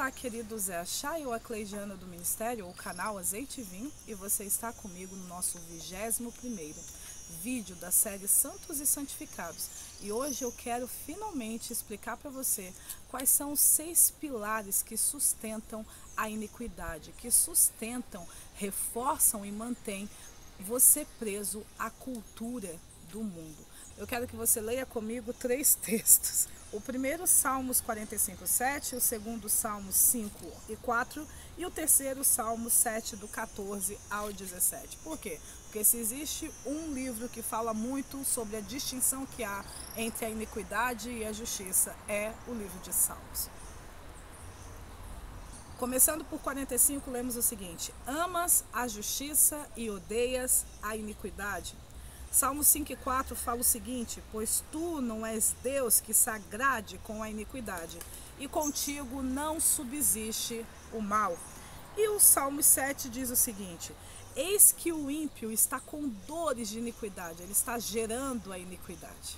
Olá, queridos, é a Chay ou a Cleidiana do Ministério, o canal Azeite e Vinho, e você está comigo no nosso 21º vídeo da série Santos e Santificados. E hoje eu quero finalmente explicar para você quais são os 6 pilares que sustentam a iniquidade, que sustentam, reforçam e mantêm você preso à cultura do mundo. Eu quero que você leia comigo 3 textos. O primeiro, Salmos 45:7, o segundo, Salmos 5:4 e o terceiro, Salmos 7, do 14 ao 17. Por quê? Porque se existe um livro que fala muito sobre a distinção que há entre a iniquidade e a justiça, é o livro de Salmos. Começando por 45, lemos o seguinte: amas a justiça e odeias a iniquidade. Salmo 5:4 fala o seguinte: pois tu não és Deus que se agrade com a iniquidade, e contigo não subsiste o mal. E o Salmo 7 diz o seguinte: eis que o ímpio está com dores de iniquidade, ele está gerando a iniquidade.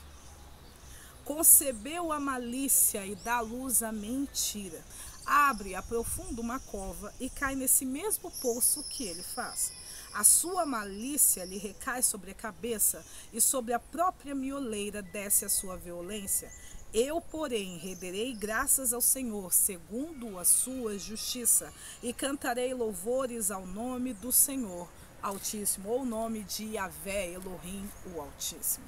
Concebeu a malícia e dá luz à mentira. Abre, aprofunda uma cova e cai nesse mesmo poço que ele faz. A sua malícia lhe recai sobre a cabeça, e sobre a própria mioleira desce a sua violência. Eu, porém, renderei graças ao Senhor, segundo a sua justiça, e cantarei louvores ao nome do Senhor Altíssimo, ou o nome de Yahvé, Elohim, o Altíssimo.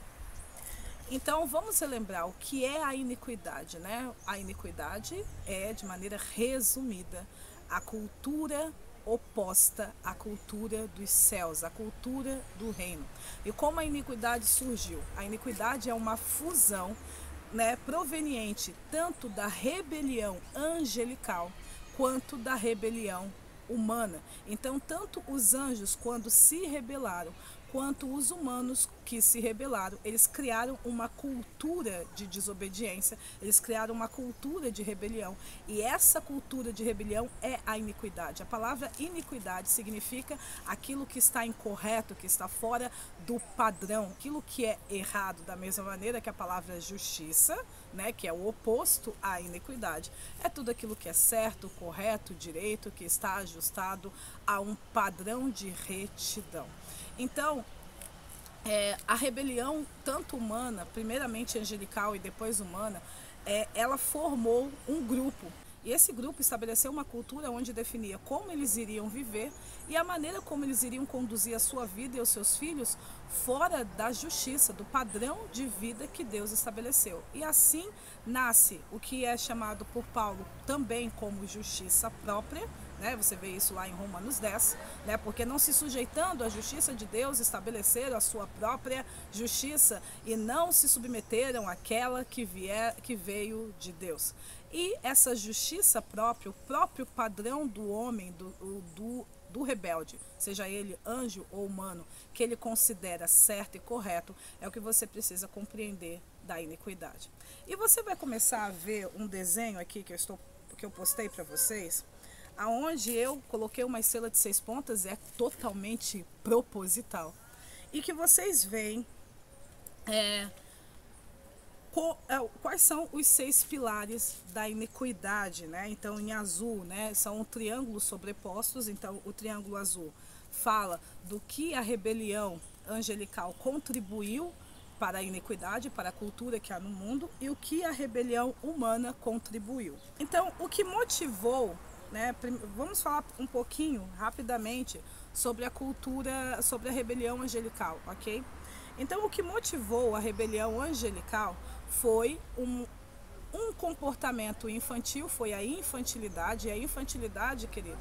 Então, vamos relembrar o que é a iniquidade, né? A iniquidade é, de maneira resumida, a cultura oposta à cultura dos céus, à cultura do reino. E como a iniquidade surgiu? A iniquidade é uma fusão, né, proveniente tanto da rebelião angelical quanto da rebelião humana. Então, tanto os anjos, quando se rebelaram, quanto os humanos que se rebelaram, eles criaram uma cultura de desobediência, eles criaram uma cultura de rebelião, e essa cultura de rebelião é a iniquidade. A palavra iniquidade significa aquilo que está incorreto, que está fora do padrão, aquilo que é errado, da mesma maneira que a palavra justiça, né, que é o oposto à iniquidade, é tudo aquilo que é certo, correto, direito, que está ajustado a um padrão de retidão. Então, a rebelião, tanto humana, primeiramente angelical e depois humana, ela formou um grupo. E esse grupo estabeleceu uma cultura onde definia como eles iriam viver e a maneira como eles iriam conduzir a sua vida e os seus filhos fora da justiça, do padrão de vida que Deus estabeleceu. E assim nasce o que é chamado por Paulo também como justiça própria, né? Você vê isso lá em Romanos 10, né? Porque não se sujeitando à justiça de Deus, estabeleceram a sua própria justiça e não se submeteram àquela que veio de Deus. E essa justiça própria, o próprio padrão do homem, do rebelde, seja ele anjo ou humano, que ele considera certo e correto, é o que você precisa compreender da iniquidade. E você vai começar a ver um desenho aqui que eu postei para vocês, aonde eu coloquei uma estrela de 6 pontas, é totalmente proposital. E que vocês veem quais são os 6 pilares da iniquidade, né? Então, em azul, né, são triângulos sobrepostos. Então, o triângulo azul fala do que a rebelião angelical contribuiu para a iniquidade, para a cultura que há no mundo, e o que a rebelião humana contribuiu. Então, o que motivou, né, vamos falar um pouquinho, rapidamente, sobre a cultura, sobre a rebelião angelical, ok? Então, o que motivou a rebelião angelical foi um comportamento infantil, foi a infantilidade. E a infantilidade, querido,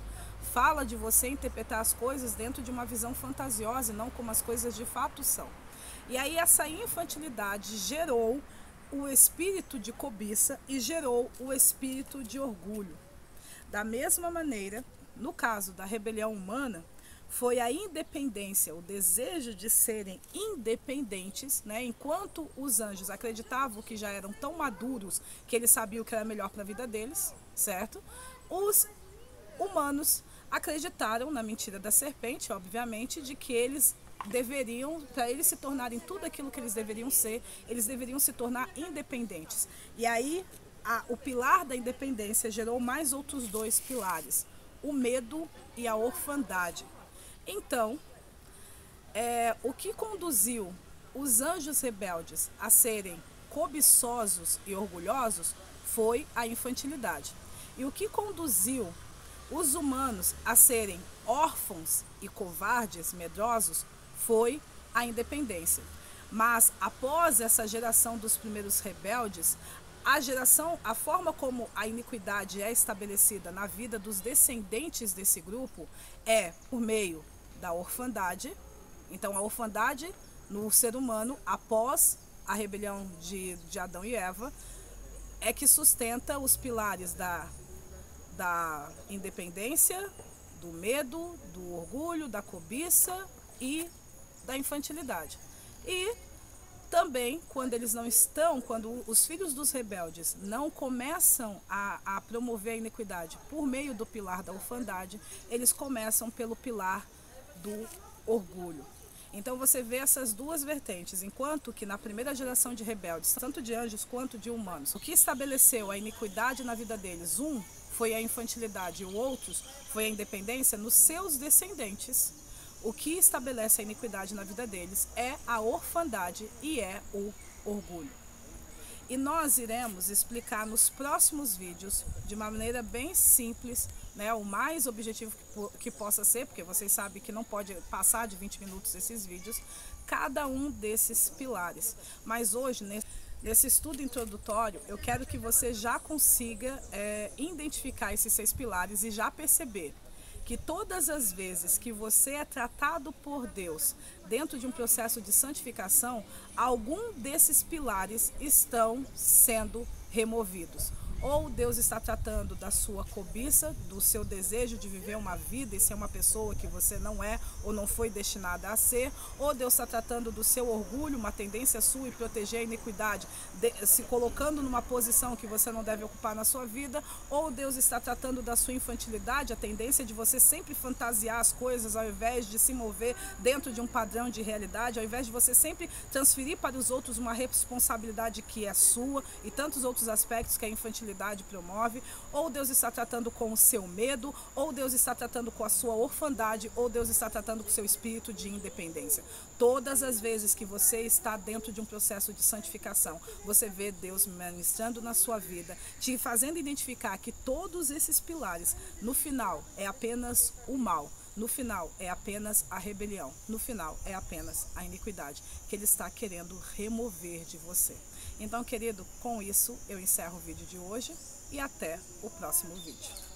fala de você interpretar as coisas dentro de uma visão fantasiosa e não como as coisas de fato são. E aí essa infantilidade gerou o espírito de cobiça e gerou o espírito de orgulho. Da mesma maneira, no caso da rebelião humana, foi a independência, o desejo de serem independentes, né? Enquanto os anjos acreditavam que já eram tão maduros que eles sabiam o que era melhor para a vida deles, certo? Os humanos acreditaram na mentira da serpente, obviamente, de que eles deveriam, para eles se tornarem tudo aquilo que eles deveriam ser, eles deveriam se tornar independentes. E aí o pilar da independência gerou mais outros dois pilares, o medo e a orfandade. Então, o que conduziu os anjos rebeldes a serem cobiçosos e orgulhosos foi a infantilidade. E o que conduziu os humanos a serem órfãos e covardes, medrosos, foi a independência. Mas após essa geração dos primeiros rebeldes, a forma como a iniquidade é estabelecida na vida dos descendentes desse grupo é por meio da orfandade. Então, a orfandade no ser humano, após a rebelião de Adão e Eva, é que sustenta os pilares da independência, do medo, do orgulho, da cobiça e da infantilidade. E também, quando eles não estão, quando os filhos dos rebeldes não começam a promover a iniquidade por meio do pilar da orfandade, eles começam pelo pilar do orgulho. Então você vê essas duas vertentes, enquanto que na primeira geração de rebeldes, tanto de anjos quanto de humanos, o que estabeleceu a iniquidade na vida deles, um foi a infantilidade e o outro foi a independência nos seus descendentes. O que estabelece a iniquidade na vida deles é a orfandade e é o orgulho. E nós iremos explicar nos próximos vídeos, de uma maneira bem simples, né, o mais objetivo que possa ser, porque vocês sabem que não pode passar de 20 minutos esses vídeos, cada um desses pilares. Mas hoje, nesse estudo introdutório, eu quero que você já consiga identificar esses 6 pilares e já perceber que todas as vezes que você é tratado por Deus dentro de um processo de santificação, algum desses pilares estão sendo removidos. Ou Deus está tratando da sua cobiça, do seu desejo de viver uma vida e ser uma pessoa que você não é ou não foi destinada a ser, ou Deus está tratando do seu orgulho, uma tendência sua, e proteger a iniquidade, se colocando numa posição que você não deve ocupar na sua vida, ou Deus está tratando da sua infantilidade, a tendência de você sempre fantasiar as coisas ao invés de se mover dentro de um padrão de realidade, ao invés de você sempre transferir para os outros uma responsabilidade que é sua e tantos outros aspectos que a infantilidade promove, ou Deus está tratando com o seu medo, ou Deus está tratando com a sua orfandade, ou Deus está tratando com o seu espírito de independência. Todas as vezes que você está dentro de um processo de santificação, você vê Deus ministrando na sua vida, te fazendo identificar que todos esses pilares, no final, é apenas o mal. No final, é apenas a rebelião. No final, é apenas a iniquidade que Ele está querendo remover de você. Então, querido, com isso, eu encerro o vídeo de hoje e até o próximo vídeo.